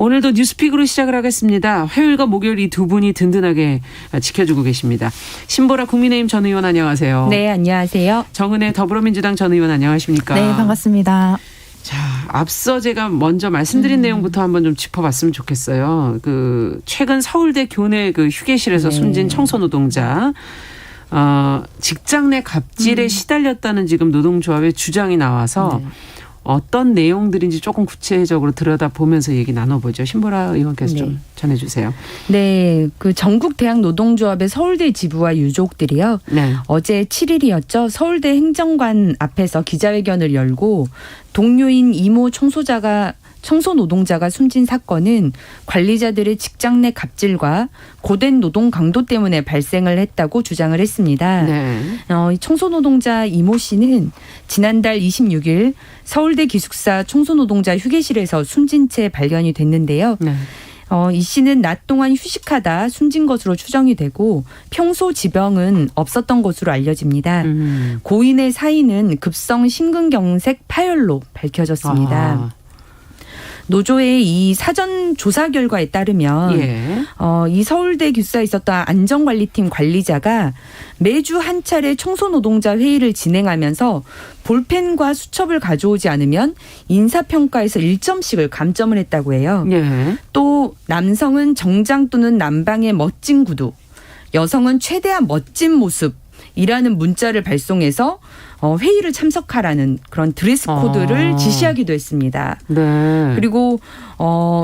오늘도 뉴스픽으로 시작을 하겠습니다. 화요일과 목요일 이 두 분이 든든하게 지켜주고 계십니다. 신보라 국민의힘 전 의원 안녕하세요. 네, 안녕하세요. 정은혜 더불어민주당 전 의원 안녕하십니까? 네, 반갑습니다. 자, 앞서 제가 먼저 말씀드린 내용부터 한번 좀 짚어봤으면 좋겠어요. 최근 서울대 교내 휴게실에서 숨진 청소노동자 직장 내 갑질에 시달렸다는 지금 노동조합의 주장이 나와서 어떤 내용들인지 조금 구체적으로 들여다보면서 얘기 나눠보죠. 신보라 의원께서 좀 전해주세요. 네, 전국 대학 노동조합의 서울대 지부와 유족들이요. 네. 어제 7일이었죠. 서울대 행정관 앞에서 기자회견을 열고 동료인 이모 청소 노동자가 숨진 사건은 관리자들의 직장 내 갑질과 고된 노동 강도 때문에 발생을 했다고 주장을 했습니다. 네. 청소 노동자 이모 씨는 지난달 26일 서울대 기숙사 청소 노동자 휴게실에서 숨진 채 발견이 됐는데요. 네. 이 씨는 낮 동안 휴식하다 숨진 것으로 추정이 되고 평소 지병은 없었던 것으로 알려집니다. 고인의 사인은 급성 심근경색 파열로 밝혀졌습니다. 노조의 이 사전 조사 결과에 따르면 이 서울대 기숙사에 있었던 안전관리팀 관리자가 매주 한 차례 청소노동자 회의를 진행하면서 볼펜과 수첩을 가져오지 않으면 인사평가에서 1점씩을 감점을 했다고 해요. 또 남성은 정장 또는 남방의 멋진 구두, 여성은 최대한 멋진 모습이라는 문자를 발송해서 회의를 참석하라는 그런 드레스 코드를 지시하기도 했습니다. 네. 그리고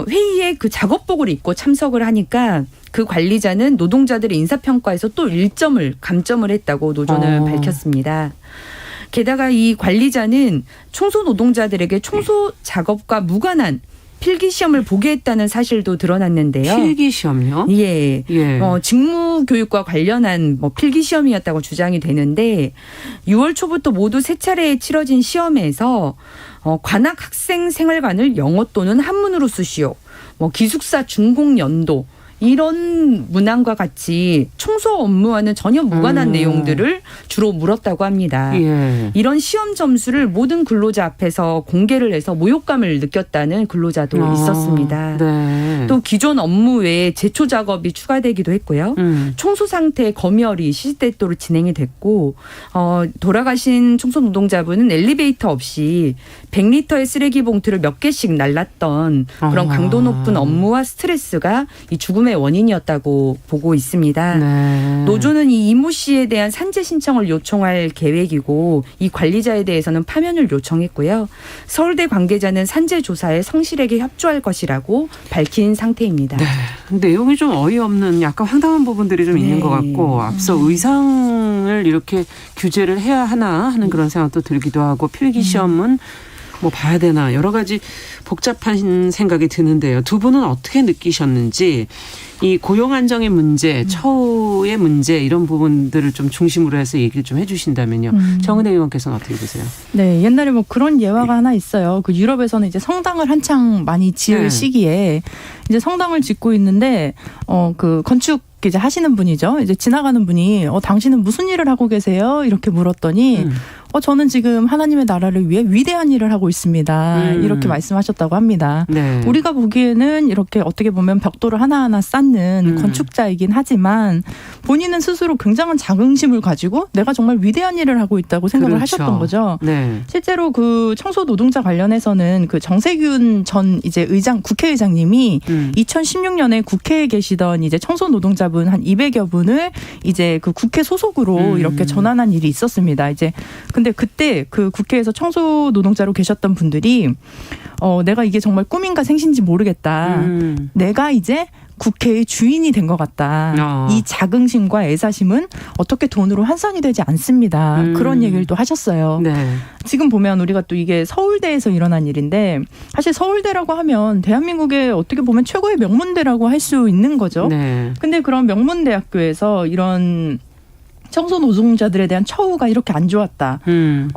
회의에 작업복을 입고 참석을 하니까 그 관리자는 노동자들의 인사평가에서 또 1점을 감점을 했다고 노조는 밝혔습니다. 게다가 이 관리자는 청소 노동자들에게 청소 작업과 무관한 필기시험을 보게 했다는 사실도 드러났는데요. 필기시험요? 예. 직무교육과 관련한 필기시험이었다고 주장이 되는데 6월 초부터 모두 3차례에 치러진 시험에서 관악 학생 생활관을 영어 또는 한문으로 쓰시오. 기숙사 준공 연도 이런 문항과 같이 청소 업무와는 전혀 무관한 내용들을 주로 물었다고 합니다. 이런 시험 점수를 모든 근로자 앞에서 공개를 해서 모욕감을 느꼈다는 근로자도 있었습니다. 네. 또 기존 업무 외에 제초 작업이 추가되기도 했고요. 청소 상태 검열이 시시때때로 진행이 됐고 돌아가신 청소 노동자분은 엘리베이터 없이 100리터의 쓰레기 봉투를 몇 개씩 날랐던 그런 강도 높은 업무와 스트레스가 이 죽음의 원인이었다고 보고 있습니다. 네. 노조는 이 이모 씨에 대한 산재 신청을 요청할 계획이고 이 관리자에 대해서는 파면을 요청했고요. 서울대 관계자는 산재 조사에 성실하게 협조할 것이라고 밝힌 상태입니다. 네. 내용이 좀 어이없는 약간 황당한 부분들이 좀 있는 것 같고 앞서 의상을 이렇게 규제를 해야 하나 하는 그런 생각도 들기도 하고 필기시험은 봐야 되나 여러 가지 복잡한 생각이 드는데요. 두 분은 어떻게 느끼셨는지 이 고용 안정의 문제, 처우의 문제 이런 부분들을 좀 중심으로 해서 얘기를 좀 해주신다면요. 정은혜 의원께서는 어떻게 보세요? 네, 옛날에 그런 예화가 하나 있어요. 유럽에서는 이제 성당을 한창 많이 지을 시기에 이제 성당을 짓고 있는데 건축 이제 하시는 분이죠. 이제 지나가는 분이 당신은 무슨 일을 하고 계세요? 이렇게 물었더니 저는 지금 하나님의 나라를 위해 위대한 일을 하고 있습니다. 이렇게 말씀하셨다고 합니다. 네. 우리가 보기에는 이렇게 어떻게 보면 벽돌을 하나하나 쌓는 건축자이긴 하지만 본인은 스스로 굉장한 자긍심을 가지고 내가 정말 위대한 일을 하고 있다고 생각을 하셨던 거죠. 네. 실제로 청소 노동자 관련해서는 정세균 전 이제 국회의장님이 2016년에 국회에 계시던 이제 청소 노동자분 한 200여 분을 이제 국회 소속으로 이렇게 전환한 일이 있었습니다. 근데 그때 국회에서 청소 노동자로 계셨던 분들이 내가 이게 정말 꿈인가 생신지 모르겠다. 내가 이제 국회의 주인이 된 것 같다. 이 자긍심과 애사심은 어떻게 돈으로 환산이 되지 않습니다. 그런 얘기를 또 하셨어요. 네. 지금 보면 우리가 또 이게 서울대에서 일어난 일인데 사실 서울대라고 하면 대한민국의 어떻게 보면 최고의 명문대라고 할 수 있는 거죠. 네. 근데 그런 명문대학교에서 이런 청소 노동자들에 대한 처우가 이렇게 안 좋았다.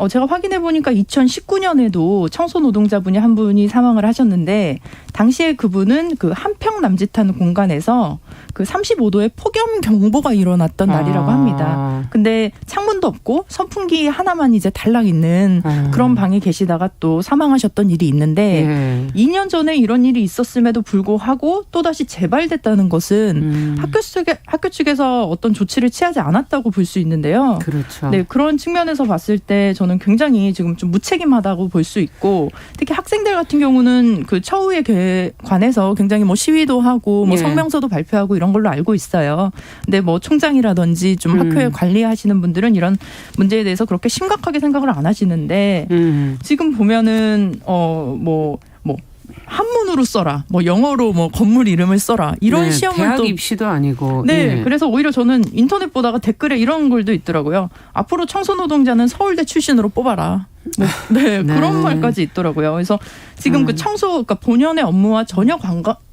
제가 확인해 보니까 2019년에도 청소 노동자분이 한 분이 사망을 하셨는데 당시에 그분은 그 한평 남짓한 공간에서 그 35도의 폭염 경보가 일어났던 날이라고 합니다. 근데 창문도 없고 선풍기 하나만 이제 달랑 있는 그런 방에 계시다가 또 사망하셨던 일이 있는데 2년 전에 이런 일이 있었음에도 불구하고 또다시 재발됐다는 것은 학교 측에서 어떤 조치를 취하지 않았다고 볼 수 있는데요. 그렇죠. 네, 그런 측면에서 봤을 때 저는 굉장히 지금 좀 무책임하다고 볼 수 있고 특히 학생들 같은 경우는 그 처우에 관해서 굉장히 뭐 시위도 하고 뭐 성명서도 발표하고 이런 걸로 알고 있어요. 근데 뭐 총장이라든지 좀 학교에 관리하시는 분들은 이런 문제에 대해서 그렇게 심각하게 생각을 안 하시는데 지금 보면은 한문으로 써라, 뭐 영어로 뭐 건물 이름을 써라 이런 시험을 대학 또 입시도 아니고 그래서 오히려 저는 인터넷 보다가 댓글에 이런 글도 있더라고요. 앞으로 청소노동자는 서울대 출신으로 뽑아라. 그런 말까지 있더라고요. 그래서 지금 그 그러니까 본연의 업무와 전혀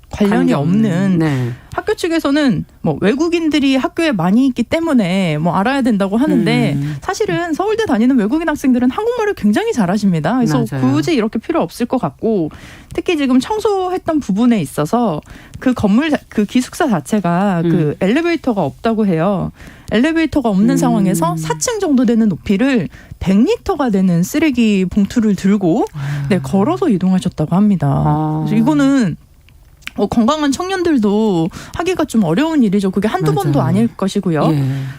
관련이 없는 학교 측에서는 뭐 외국인들이 학교에 많이 있기 때문에 뭐 알아야 된다고 하는데 사실은 서울대 다니는 외국인 학생들은 한국말을 굉장히 잘하십니다. 그래서 굳이 이렇게 필요 없을 것 같고 특히 지금 청소했던 부분에 있어서 그 건물 그 기숙사 자체가 그 엘리베이터가 없다고 해요. 엘리베이터가 없는 상황에서 4층 정도 되는 높이를 100리터가 되는 쓰레기 봉투를 들고 걸어서 이동하셨다고 합니다. 그래서 이거는 건강한 청년들도 하기가 좀 어려운 일이죠. 그게 한두 번도 아닐 것이고요.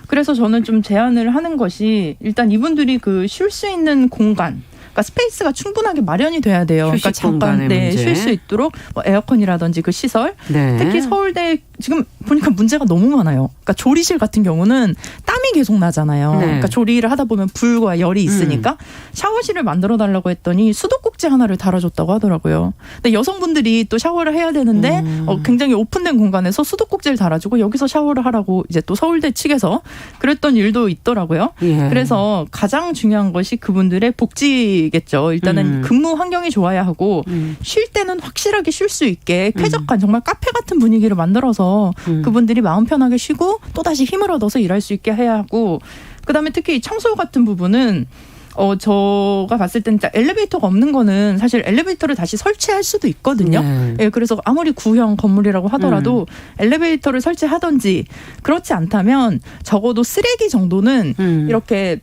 그래서 저는 좀 제안을 하는 것이 일단 이분들이 그 쉴 수 있는 공간, 그러니까 스페이스가 충분하게 마련이 돼야 돼요. 그러니까 잠깐 쉴 수 있도록 뭐 에어컨이라든지 그 시설. 특히 서울대 지금 보니까 문제가 너무 많아요. 그러니까 조리실 같은 경우는 땀이 계속 나잖아요. 그러니까 조리를 하다 보면 불과 열이 있으니까 샤워실을 만들어 달라고 했더니 수도꼭지 하나를 달아줬다고 하더라고요. 근데 여성분들이 또 샤워를 해야 되는데 굉장히 오픈된 공간에서 수도꼭지를 달아주고 여기서 샤워를 하라고 이제 또 서울대 측에서 그랬던 일도 있더라고요. 그래서 가장 중요한 것이 그분들의 복지겠죠. 일단은 근무 환경이 좋아야 하고 쉴 때는 확실하게 쉴 수 있게 쾌적한 정말 카페 같은 분위기를 만들어서 그분들이 마음 편하게 쉬고 또다시 힘을 얻어서 일할 수 있게 해야 하고 그다음에 특히 청소 같은 부분은 제가 봤을 때는 엘리베이터가 없는 거는 사실 엘리베이터를 다시 설치할 수도 있거든요. 그래서 아무리 구형 건물이라고 하더라도 엘리베이터를 설치하든지 그렇지 않다면 적어도 쓰레기 정도는 이렇게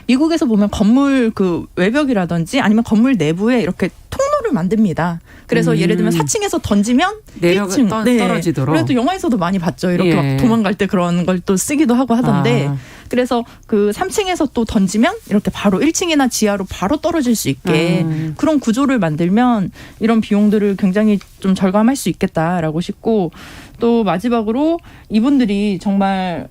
미국에서 보면 건물 그 외벽이라든지 아니면 건물 내부에 이렇게 통로를 만듭니다. 그래서 예를 들면 4층에서 던지면 1층 떨어지도록. 그래도 영화에서도 많이 봤죠. 이렇게 막 도망갈 때 그런 걸 또 쓰기도 하고 하던데 그래서 그 3층에서 또 던지면 이렇게 바로 1층이나 지하로 바로 떨어질 수 있게 그런 구조를 만들면 이런 비용들을 굉장히 좀 절감할 수 있겠다라고 싶고 또 마지막으로 이분들이 정말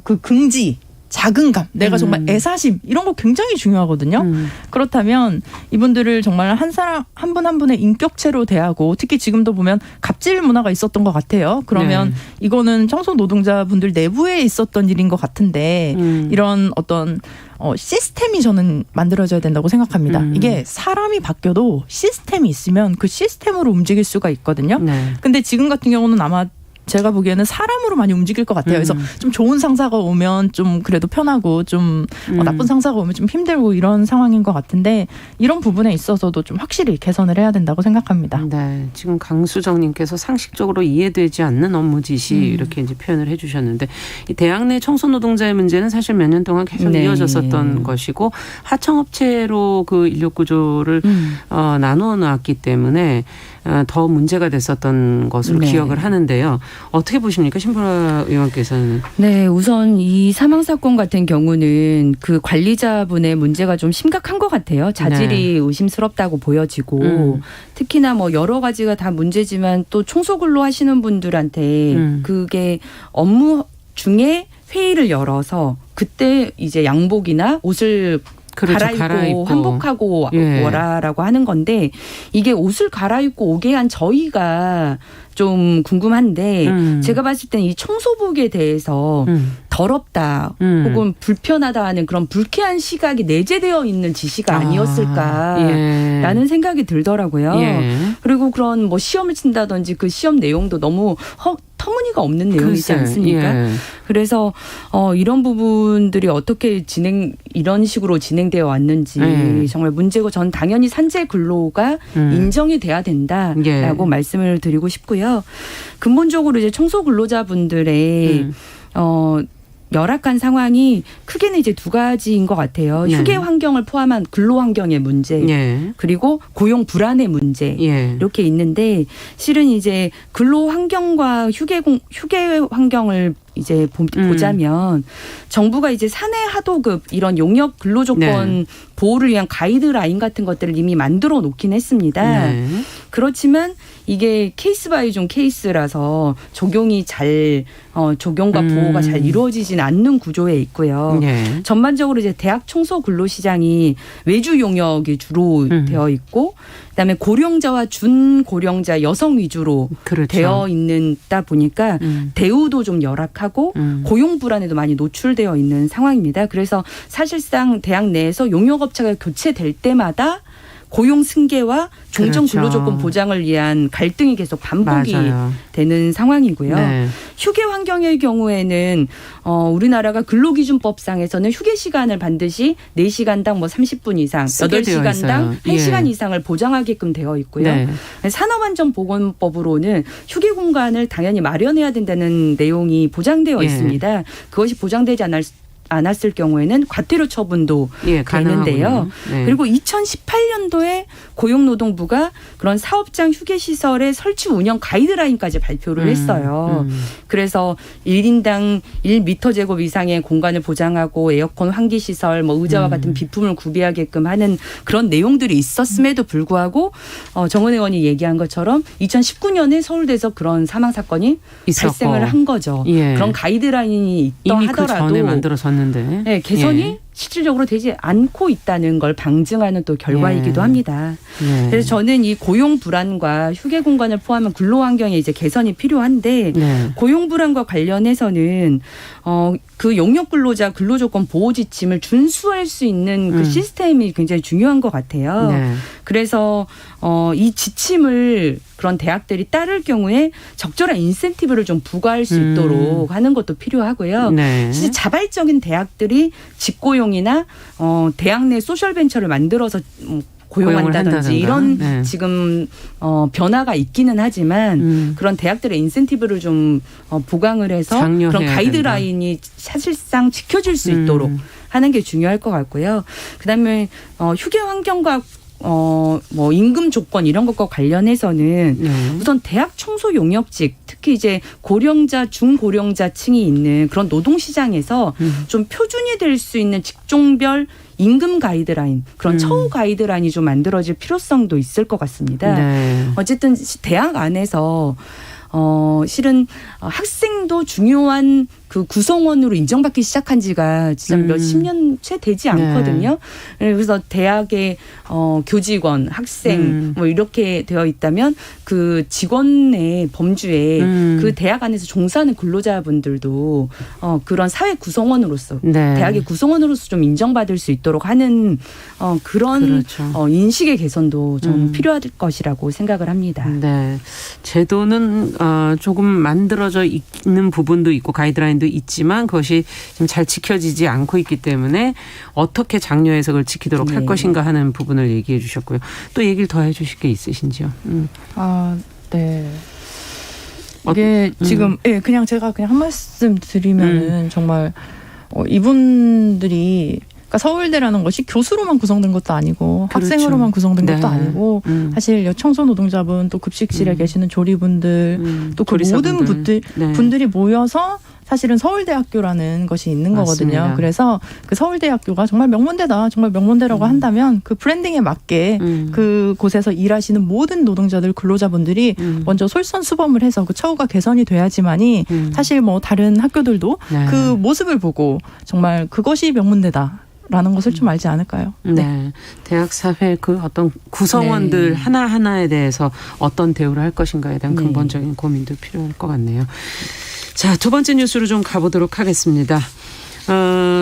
그 긍지 자긍감, 내가 정말 애사심 이런 거 굉장히 중요하거든요. 그렇다면 이분들을 정말 한 사람 한 분 한 분의 인격체로 대하고 특히 지금도 보면 갑질 문화가 있었던 것 같아요. 그러면 이거는 청소 노동자분들 내부에 있었던 일인 것 같은데 이런 어떤 시스템이 저는 만들어져야 된다고 생각합니다. 이게 사람이 바뀌어도 시스템이 있으면 그 시스템으로 움직일 수가 있거든요. 근데 지금 같은 경우는 아마 제가 보기에는 사람으로 많이 움직일 것 같아요. 그래서 좀 좋은 상사가 오면 좀 그래도 편하고 좀 나쁜 상사가 오면 좀 힘들고 이런 상황인 것 같은데 이런 부분에 있어서도 좀 확실히 개선을 해야 된다고 생각합니다. 네, 지금 강수정님께서 상식적으로 이해되지 않는 업무 지시 이렇게 이제 표현을 해주셨는데 이 대학 내 청소 노동자의 문제는 사실 몇 년 동안 계속 이어졌었던 것이고 하청업체로 그 인력 구조를 나누어 놨기 때문에 더 문제가 됐었던 것으로 기억을 하는데요. 어떻게 보십니까? 신보라 의원께서는. 네. 우선 이 사망 사건 같은 경우는 그 관리자분의 문제가 좀 심각한 것 같아요. 자질이 의심스럽다고 보여지고 특히나 뭐 여러 가지가 다 문제지만 또 청소근로 하시는 분들한테 그게 업무 중에 회의를 열어서 그때 이제 양복이나 옷을 갈아입고 환복하고 오라라고 하는 건데 이게 옷을 갈아입고 오게 한 저희가 좀 궁금한데 제가 봤을 때는 이 청소복에 대해서 더럽다 혹은 불편하다 하는 그런 불쾌한 시각이 내재되어 있는 지시가 아니었을까라는 생각이 들더라고요. 그리고 그런 뭐 시험을 친다든지 그 시험 내용도 너무 터무니가 없는 내용이지 않습니까? 예. 그래서 이런 부분들이 어떻게 이런 식으로 진행되어 왔는지 정말 문제고 전 당연히 산재 근로가 인정이 돼야 된다라고 말씀을 드리고 싶고요. 근본적으로 이제 청소 근로자분들의 열악한 상황이 크게는 이제 두 가지인 것 같아요. 휴게 환경을 포함한 근로 환경의 문제, 그리고 고용 불안의 문제 이렇게 있는데 실은 이제 근로 환경과 휴게 환경을 이제 보자면 정부가 이제 사내 하도급 이런 용역 근로조건 보호를 위한 가이드라인 같은 것들을 이미 만들어 놓긴 했습니다. 그렇지만 이게 케이스 바이 종 케이스라서 적용이 적용과 보호가 잘 이루어지진 않는 구조에 있고요. 전반적으로 이제 대학 청소 근로 시장이 외주 용역이 주로 되어 있고 그다음에 고령자와 준고령자 여성 위주로 되어 있다 보니까 대우도 좀 열악하고 고용 불안에도 많이 노출되어 있는 상황입니다. 그래서 사실상 대학 내에서 용역업체가 교체될 때마다 고용 승계와 종전 근로조건 보장을 위한 갈등이 계속 반복이 되는 상황이고요. 휴게 환경의 경우에는 우리나라가 근로기준법상에서는 휴게 시간을 반드시 4시간당 30분 이상, 8시간당 1시간 이상을 보장하게끔 되어 있고요. 산업안전보건법으로는 휴게 공간을 당연히 마련해야 된다는 내용이 보장되어 있습니다. 그것이 보장되지 않았을 경우에는 과태료 처분도 되는데요. 그리고 2018년도에 고용노동부가 그런 사업장 휴게시설의 설치 운영 가이드라인까지 발표를 했어요. 그래서 1인당 1m 제곱 이상의 공간을 보장하고 에어컨 환기시설, 의자와 같은 비품을 구비하게끔 하는 그런 내용들이 있었음에도 불구하고 정은 의원이 얘기한 것처럼 2019년에 서울대에서 그런 사망 사건이 발생을 한 거죠. 그런 가이드라인이 있던 이미 하더라도 그 전에 만들어졌는데 개선이 실질적으로 되지 않고 있다는 걸 방증하는 또 결과이기도 합니다. 그래서 저는 이 고용 불안과 휴게 공간을 포함한 근로 환경의 이제 개선이 필요한데 고용 불안과 관련해서는 그 용역 근로자 근로조건 보호 지침을 준수할 수 있는 그 시스템이 굉장히 중요한 것 같아요. 그래서 이 지침을 그런 대학들이 따를 경우에 적절한 인센티브를 좀 부과할 수 있도록 하는 것도 필요하고요. 진짜 자발적인 대학들이 직고용이나 대학 내 소셜벤처를 만들어서 고용한다든지 이런 지금 변화가 있기는 하지만 그런 대학들의 인센티브를 좀 보강을 해서 그런 가이드라인이 사실상 지켜질 수 있도록 하는 게 중요할 것 같고요. 그다음에 휴게 환경과 임금 조건 이런 것과 관련해서는 우선 대학 청소 용역직 특히 이제 고령자, 중고령자층이 있는 그런 노동시장에서 좀 표준이 될 수 있는 직종별 임금 가이드라인 그런 처우 가이드라인이 좀 만들어질 필요성도 있을 것 같습니다. 어쨌든 대학 안에서 실은 학생도 중요한 그 구성원으로 인정받기 시작한 지가 진짜 몇십 년 채 되지 않거든요. 그래서 대학의 교직원, 학생 이렇게 되어 있다면 그 직원의 범주에 그 대학 안에서 종사하는 근로자분들도 그런 사회 구성원으로서 대학의 구성원으로서 좀 인정받을 수 있도록 하는 그런 인식의 개선도 좀 필요할 것이라고 생각을 합니다. 제도는 조금 만들어져 있는 부분도 있고 가이드라인도 있지만 그것이 좀 잘 지켜지지 않고 있기 때문에 어떻게 장려해서 그걸 지키도록 할 것인가 하는 부분을 얘기해 주셨고요. 또 얘기를 더 해 주실 게 있으신지요? 이게 지금 그냥 제가 그냥 한 말씀 드리면은 정말 이분들이 그러니까 서울대라는 것이 교수로만 구성된 것도 아니고 학생으로만 구성된 것도 아니고 사실 청소 노동자분 또 급식실에 계시는 조리분들 또 그 모든 분들이 모여서 사실은 서울대학교라는 것이 있는 맞습니다. 거거든요. 그래서 그 서울대학교가 정말 명문대다. 정말 명문대라고 한다면 그 브랜딩에 맞게 그 곳에서 일하시는 모든 노동자들 근로자분들이 먼저 솔선수범을 해서 그 처우가 개선이 돼야지만이 사실 다른 학교들도 그 모습을 보고 정말 그것이 명문대다. 라는 것을 좀 알지 않을까요? 대학 사회 그 어떤 구성원들 하나하나에 대해서 어떤 대우를 할 것인가에 대한 근본적인 고민도 필요할 것 같네요. 자, 두 번째 뉴스로 좀 가보도록 하겠습니다.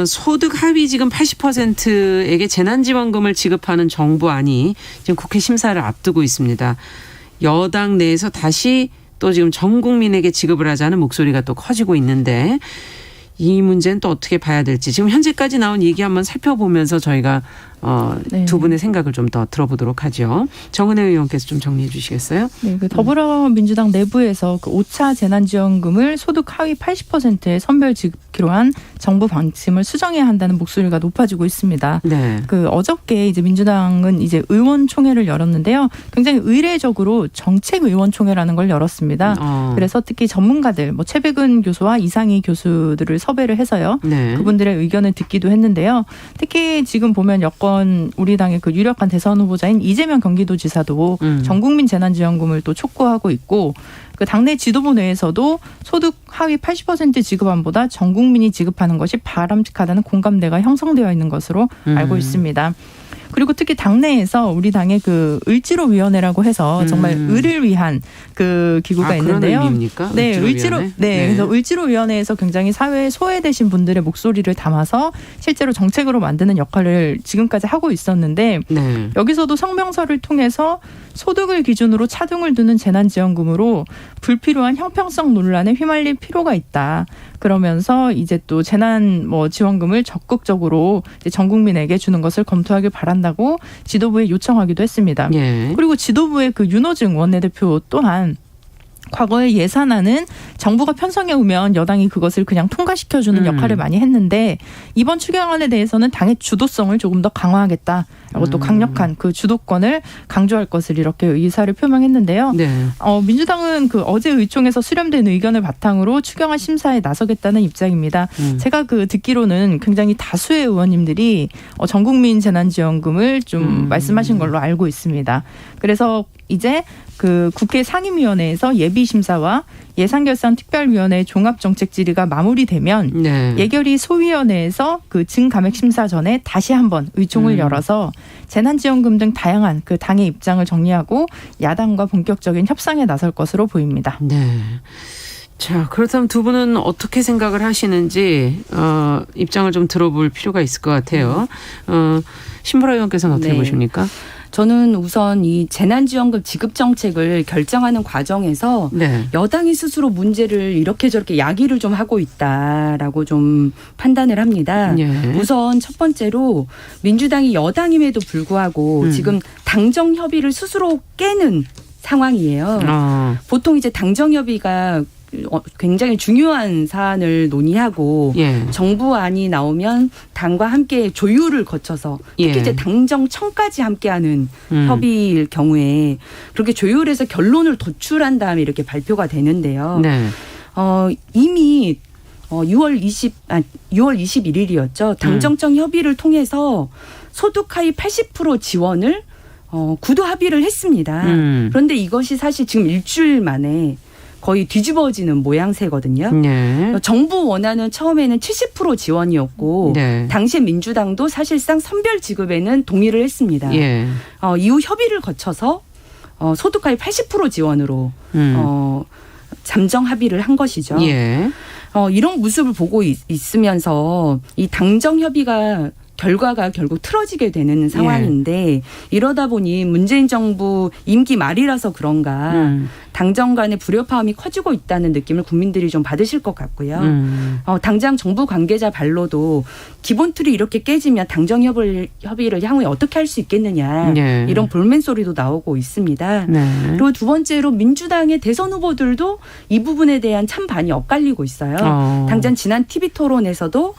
소득 하위 지금 80%에게 재난지원금을 지급하는 정부안이 지금 국회 심사를 앞두고 있습니다. 여당 내에서 다시 또 지금 전 국민에게 지급을 하자는 목소리가 또 커지고 있는데 이 문제는 또 어떻게 봐야 될지 지금 현재까지 나온 얘기 한번 살펴보면서 저희가 네. 두 분의 생각을 좀 더 들어보도록 하죠. 정은혜 의원께서 좀 정리해 주시겠어요? 네, 그 더불어민주당 내부에서 그 5차 재난지원금을 소득 하위 80%의 선별 지급키로 한 정부 방침을 수정해야 한다는 목소리가 높아지고 있습니다. 네. 그 어저께 이제 민주당은 이제 의원총회를 열었는데요. 굉장히 의례적으로 정책의원총회라는 걸 열었습니다. 그래서 특히 전문가들, 뭐 최백은 교수와 이상희 교수들을 섭외를 해서요. 네. 그분들의 의견을 듣기도 했는데요. 특히 지금 보면 여권 우리 당의 그 유력한 대선 후보자인 이재명 경기도지사도 전국민 재난지원금을 또 촉구하고 있고 그 당내 지도부 내에서도 소득 하위 80% 지급안보다 전 국민이 지급하는 것이 바람직하다는 공감대가 형성되어 있는 것으로 알고 있습니다. 그리고 특히 당내에서 우리 당의 그 을지로위원회라고 해서 정말 을을 위한 그 기구가 있는데요. 그런 의미입니까? 네, 을지로위원회? 네, 그래서 을지로위원회에서 굉장히 사회에 소외되신 분들의 목소리를 담아서 실제로 정책으로 만드는 역할을 지금까지 하고 있었는데 네. 여기서도 성명서를 통해서 소득을 기준으로 차등을 두는 재난지원금으로 불필요한 형평성 논란에 휘말릴 필요가 있다. 그러면서 이제 또 재난 지원금을 적극적으로 이제 전 국민에게 주는 것을 검토하길 바란다고 지도부에 요청하기도 했습니다. 예. 그리고 지도부의 그 윤호중 원내대표 또한 과거에 예산안은 정부가 편성해 오면 여당이 그것을 그냥 통과시켜주는 역할을 많이 했는데 이번 추경안에 대해서는 당의 주도성을 조금 더 강화하겠다라고 또 강력한 그 주도권을 강조할 것을 이렇게 의사를 표명했는데요. 네. 민주당은 그 어제 의총에서 수렴된 의견을 바탕으로 추경안 심사에 나서겠다는 입장입니다. 제가 그 듣기로는 굉장히 다수의 의원님들이 전국민 재난지원금을 좀 말씀하신 걸로 알고 있습니다. 그래서 이제 그 국회 상임위원회에서 예비심사와 예산결산특별위원회 종합정책질의가 마무리되면 네. 예결위 소위원회에서 그 증감액심사 전에 다시 한번 의총을 열어서 재난지원금 등 다양한 그 당의 입장을 정리하고 야당과 본격적인 협상에 나설 것으로 보입니다. 네. 자, 그렇다면 두 분은 어떻게 생각을 하시는지 입장을 좀 들어볼 필요가 있을 것 같아요. 신보라 의원께서는 어떻게 네. 보십니까? 저는 우선 이 재난지원금 지급 정책을 결정하는 과정에서 네. 여당이 스스로 문제를 이렇게 저렇게 야기를 좀 하고 있다라고 좀 판단을 합니다. 예. 우선 첫 번째로 민주당이 여당임에도 불구하고 지금 당정 협의를 스스로 깨는 상황이에요. 보통 이제 당정 협의가 굉장히 중요한 사안을 논의하고 예. 정부안이 나오면 당과 함께 조율을 거쳐서 특히 예. 이제 당정청까지 함께하는 협의일 경우에 그렇게 조율해서 결론을 도출한 다음에 이렇게 발표가 되는데요. 네. 이미 6월 21일이었죠. 당정청 협의를 통해서 소득 하위 80% 지원을 구두 합의를 했습니다. 그런데 이것이 사실 지금 일주일 만에 거의 뒤집어지는 모양새거든요. 네. 정부 원안은 처음에는 70% 지원이었고 네. 당시에 민주당도 사실상 선별 지급에는 동의를 했습니다. 예. 이후 협의를 거쳐서 소득 하위 80% 지원으로 잠정 합의를 한 것이죠. 예. 이런 모습을 보고 있으면서 이 당정 협의가 결과가 결국 틀어지게 되는 상황인데 이러다 보니 문재인 정부 임기 말이라서 그런가 당정 간의 불협화음이 커지고 있다는 느낌을 국민들이 좀 받으실 것 같고요. 당장 정부 관계자 발로도 기본 틀이 이렇게 깨지면 당정 협의를 향후에 어떻게 할 수 있겠느냐 네. 이런 볼멘 소리도 나오고 있습니다. 네. 그리고 두 번째로 민주당의 대선 후보들도 이 부분에 대한 찬반이 엇갈리고 있어요. 당장 지난 TV토론에서도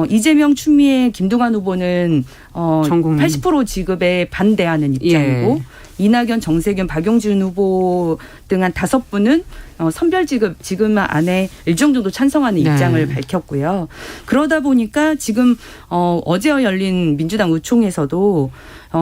이재명, 추미애, 김두관 후보는 80% 지급에 반대하는 입장이고 이낙연, 정세균, 박용진 후보 등 한 5분은 선별 지급 안에 일정 정도 찬성하는 입장을 밝혔고요. 그러다 보니까 지금 어제 열린 민주당 의총에서도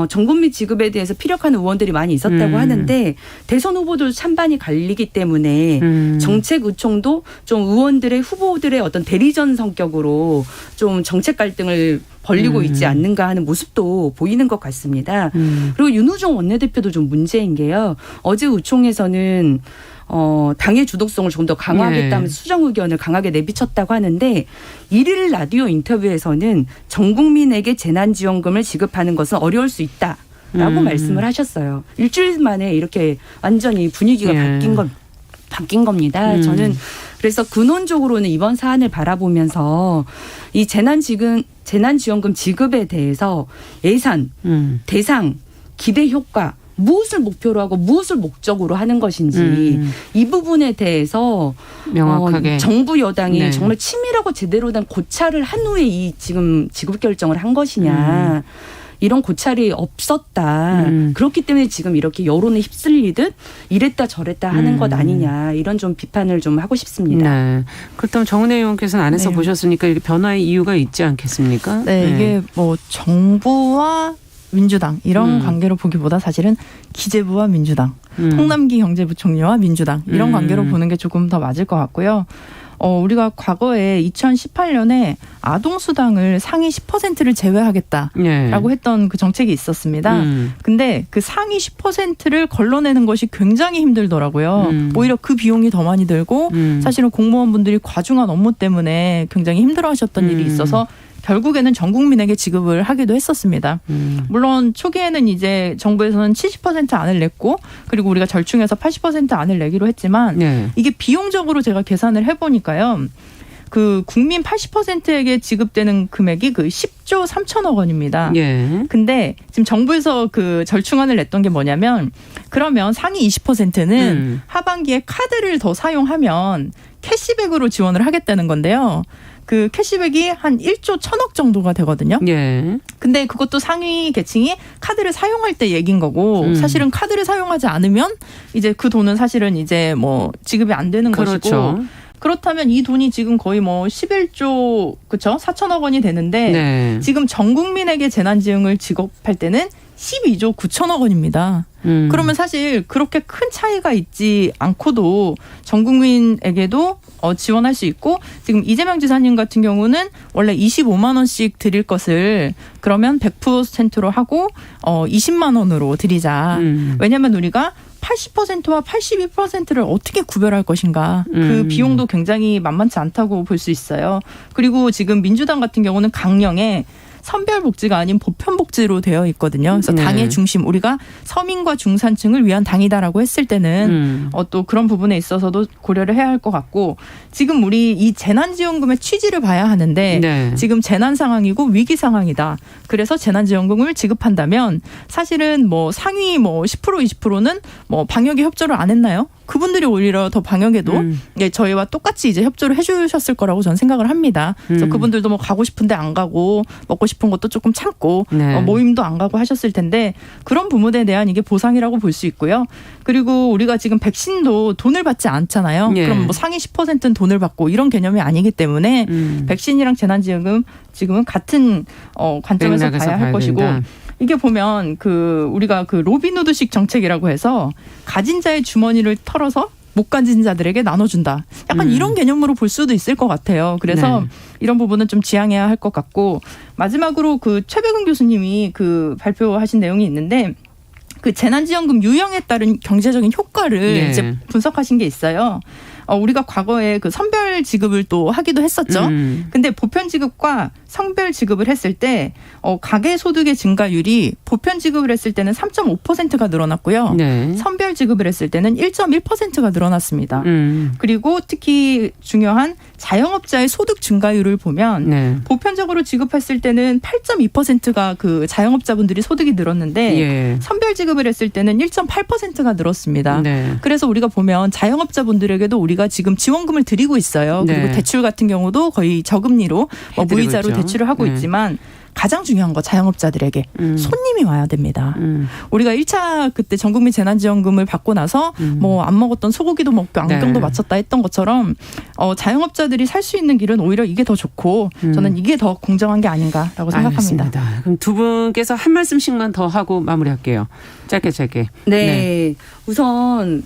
전국민 지급에 대해서 피력하는 의원들이 많이 있었다고 하는데 대선 후보들 찬반이 갈리기 때문에 정책 의총도 좀 의원들의 후보들의 어떤 대리전 성격으로 좀 정책 갈등을 벌리고 있지 않는가 하는 모습도 보이는 것 같습니다. 그리고 윤호중 원내대표도 좀 문제인 게요. 어제 의총에서는 당의 주도성을 조금 더 강화하겠다면서 수정 의견을 강하게 내비쳤다고 하는데 1일 라디오 인터뷰에서는 전 국민에게 재난지원금을 지급하는 것은 어려울 수 있다라고 말씀을 하셨어요. 일주일 만에 이렇게 완전히 분위기가 바뀐 겁니다. 바뀐 겁니다. 저는 그래서 근원적으로는 이번 사안을 바라보면서 이 재난지원금 지급에 대해서 예산, 대상, 기대 효과 무엇을 목표로 하고 무엇을 목적으로 하는 것인지 이 부분에 대해서 명확하게 정부 여당이 네. 정말 치밀하고 제대로 된 고찰을 한 후에 이 지금 지급 결정을 한 것이냐. 이런 고찰이 없었다. 그렇기 때문에 지금 이렇게 여론에 휩쓸리듯 이랬다 저랬다 하는 것 아니냐. 이런 좀 비판을 좀 하고 싶습니다. 네. 그렇다면 정은혜 의원께서는 안에서 네. 보셨으니까 이렇게 변화의 이유가 있지 않겠습니까? 네, 이게 뭐 정부와 민주당 이런 관계로 보기보다 사실은 기재부와 민주당, 홍남기 경제부총리와 민주당 이런 관계로 보는 게 조금 더 맞을 것 같고요. 우리가 과거에 2018년에 아동수당을 상위 10%를 제외하겠다라고 했던 그 정책이 있었습니다. 근데 그 상위 10%를 걸러내는 것이 굉장히 힘들더라고요. 오히려 그 비용이 더 많이 들고 사실은 공무원분들이 과중한 업무 때문에 굉장히 힘들어하셨던 일이 있어서 결국에는 전 국민에게 지급을 하기도 했었습니다. 물론 초기에는 이제 정부에서는 70% 안을 냈고 그리고 우리가 절충해서 80% 안을 내기로 했지만 이게 비용적으로 제가 계산을 해보니까요. 그 국민 80%에게 지급되는 금액이 그 10조 3천억 원입니다. 근데 지금 정부에서 그 절충안을 냈던 게 뭐냐면 그러면 상위 20%는 하반기에 카드를 더 사용하면 캐시백으로 지원을 하겠다는 건데요. 그 캐시백이 한 1조 1천억 정도가 되거든요. 근데 그것도 상위 계층이 카드를 사용할 때 얘기인 거고 사실은 카드를 사용하지 않으면 이제 그 돈은 사실은 이제 뭐 지급이 안 되는 것이고 그렇다면 이 돈이 지금 거의 뭐 11조 그렇죠? 4천억 원이 되는데 지금 전 국민에게 재난지원을 지급할 때는 12조 9천억 원입니다. 그러면 사실 그렇게 큰 차이가 있지 않고도 전 국민에게도 지원할 수 있고 지금 이재명 지사님 같은 경우는 원래 25만 원씩 드릴 것을 그러면 100%로 하고 20만 원으로 드리자. 왜냐하면 우리가 80%와 82%를 어떻게 구별할 것인가. 그 비용도 굉장히 만만치 않다고 볼 수 있어요. 그리고 지금 민주당 같은 경우는 강령에 선별복지가 아닌 보편복지로 되어 있거든요. 그래서 당의 중심, 우리가 서민과 중산층을 위한 당이다라고 했을 때는 또 그런 부분에 있어서도 고려를 해야 할 것 같고 지금 우리 이 재난지원금의 취지를 봐야 하는데 지금 재난 상황이고 위기 상황이다. 그래서 재난지원금을 지급한다면 사실은 뭐 상위 뭐 10% 20%는 뭐 방역에 협조를 안 했나요? 그분들이 오히려 더 방역에도 저희와 똑같이 이제 협조를 해주셨을 거라고 저는 생각을 합니다. 그래서 그분들도 뭐 가고 싶은데 안 가고 먹고 싶은 것도 조금 참고 모임도 안 가고 하셨을 텐데 그런 부분에 대한 이게 보상이라고 볼 수 있고요. 그리고 우리가 지금 백신도 돈을 받지 않잖아요. 그럼 뭐 상위 10%는 돈을 받고 이런 개념이 아니기 때문에 백신이랑 재난지원금 지금은 같은 관점에서 봐야 할 것이고 이게 보면 그 우리가 그 로빈후드식 정책이라고 해서 가진 자의 주머니를 털어서 못 가진 자들에게 나눠준다. 약간 이런 개념으로 볼 수도 있을 것 같아요. 그래서 이런 부분은 좀 지양해야 할 것 같고 마지막으로 그 최백은 교수님이 그 발표하신 내용이 있는데 그 재난지원금 유형에 따른 경제적인 효과를 이제 분석하신 게 있어요. 우리가 과거에 그 선별 지급을 또 하기도 했었죠. 근데 보편 지급과 성별 지급을 했을 때 가계 소득의 증가율이 보편 지급을 했을 때는 3.5%가 늘어났고요. 선별 지급을 했을 때는 1.1%가 늘어났습니다. 그리고 특히 중요한 자영업자의 소득 증가율을 보면 보편적으로 지급했을 때는 8.2%가 그 자영업자분들이 소득이 늘었는데 선별 지급을 했을 때는 1.8%가 늘었습니다. 그래서 우리가 보면 자영업자분들에게도 우리가 지금 지원금을 드리고 있어요. 그리고 대출 같은 경우도 거의 저금리로 무이자로 대출을 하고 있지만 가장 중요한 거 자영업자들에게 손님이 와야 됩니다. 우리가 1차 그때 전국민 재난지원금을 받고 나서 뭐 안 먹었던 소고기도 먹고 안경도 맞췄다 했던 것처럼 자영업자들이 살 수 있는 길은 오히려 이게 더 좋고 저는 이게 더 공정한 게 아닌가라고 생각합니다. 알겠습니다. 그럼 두 분께서 한 말씀씩만 더 하고 마무리할게요. 짧게. 네. 우선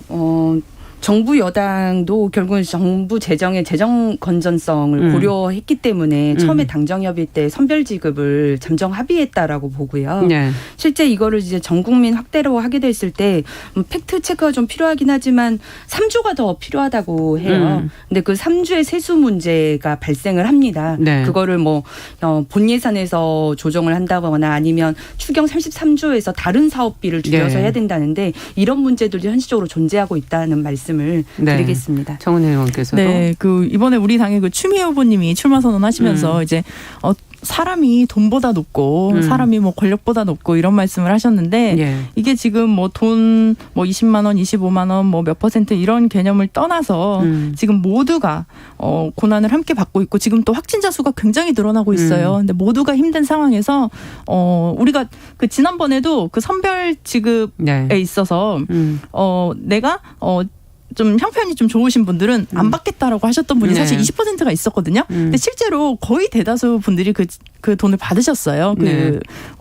정부 여당도 결국은 정부 재정의 재정 건전성을 고려했기 때문에 처음에 당정협의 때 선별 지급을 잠정 합의했다라고 보고요. 실제 이거를 이제 전 국민 확대로 하게 됐을 때 팩트 체크가 좀 필요하긴 하지만 3조가 더 필요하다고 해요. 근데 그 3조의 세수 문제가 발생을 합니다. 그거를 뭐 본 예산에서 조정을 한다거나 아니면 추경 33조에서 다른 사업비를 줄여서 해야 된다는데 이런 문제들이 현실적으로 존재하고 있다는 말씀을 말씀을 드리겠습니다. 정은혜 의원께서도. 네, 그 이번에 우리 당의 그 추미애 후보님이 출마 선언하시면서 이제 사람이 돈보다 높고 사람이 뭐 권력보다 높고 이런 말씀을 하셨는데 이게 지금 뭐 돈 뭐 20만 원, 25만 원, 뭐 몇 퍼센트 이런 개념을 떠나서 지금 모두가 고난을 함께 받고 있고 지금 또 확진자 수가 굉장히 늘어나고 있어요. 근데 모두가 힘든 상황에서 우리가 그 지난번에도 그 선별 지급에 있어서 내가 좀 형편이 좀 좋으신 분들은 안 받겠다라고 하셨던 분이 사실 20%가 있었거든요. 근데 실제로 거의 대다수 분들이 그 돈을 받으셨어요. 그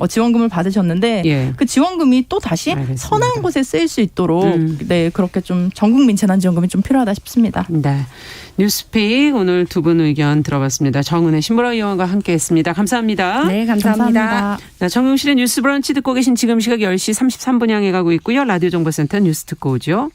지원금을 받으셨는데 그 지원금이 또 다시 선한 곳에 쓰일 수 있도록 네, 그렇게 좀 전국민 재난지원금이 좀 필요하다 싶습니다. 네. 뉴스픽 오늘 두 분 의견 들어봤습니다. 정은혜 신보라 의원과 함께했습니다. 감사합니다. 네, 감사합니다. 자, 정용실의 뉴스 브런치 듣고 계신 지금 시각 10시 33분 향해 가고 있고요. 라디오 정보센터 뉴스 듣고 오죠.